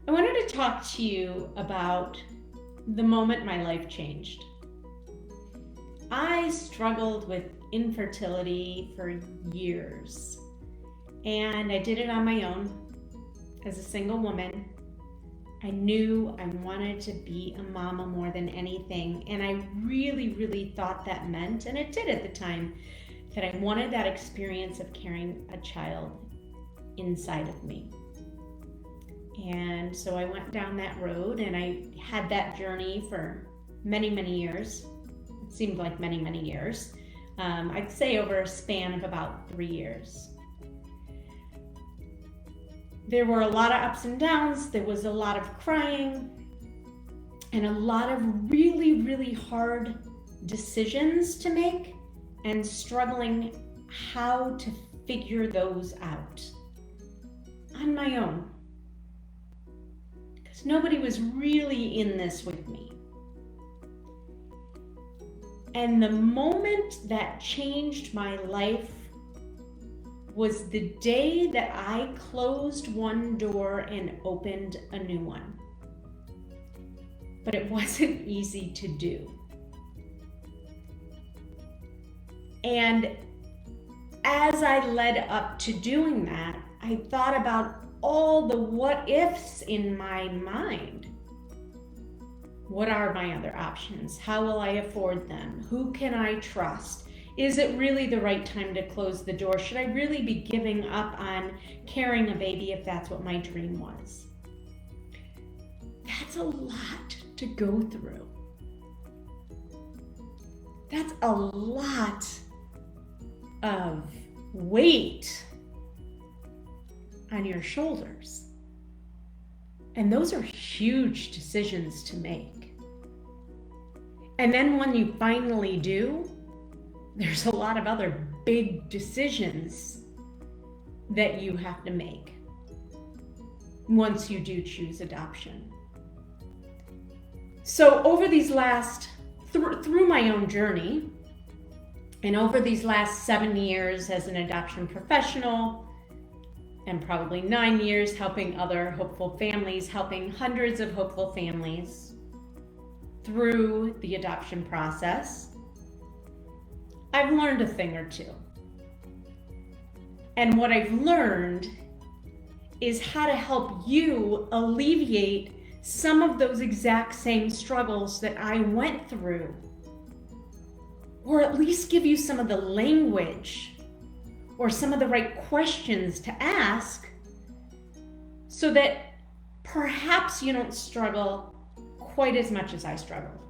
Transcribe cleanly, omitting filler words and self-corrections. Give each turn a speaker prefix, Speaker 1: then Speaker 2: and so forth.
Speaker 1: I wanted to talk to you about the moment my life changed. I struggled with infertility for years, and I did it on my own as a single woman. I knew I wanted to be a mama more than anything, and I really thought that meant, and it did at the time, that I wanted that experience of carrying a child inside of me. And so I went down that road and I had that journey for many years. It seemed like many years. I'd say over a span of about 3 years. There were a lot of ups and downs. There was a lot of crying and a lot of really hard decisions to make and struggling how to figure those out on my own. Because nobody was really in this with me. And the moment that changed my life was the day that I closed one door and opened a new one. But it wasn't easy to do. And as I led up to doing that, I thought about all the what ifs in my mind. What are my other options? How will I afford them? Who can I trust? Is it really the right time to close the door? Should I really be giving up on carrying a baby if that's what my dream was? That's a lot to go through. That's a lot of weight on your shoulders. And those are huge decisions to make. And then when you finally do, there's a lot of other big decisions that you have to make once you do choose adoption. So over these through my own journey, and over these last 7 years as an adoption professional, and probably 9 years helping other hopeful families, helping hundreds of hopeful families through the adoption process, I've learned a thing or two. And what I've learned is how to help you alleviate some of those exact same struggles that I went through, or at least give you some of the language or some of the right questions to ask so that perhaps you don't struggle quite as much as I struggled.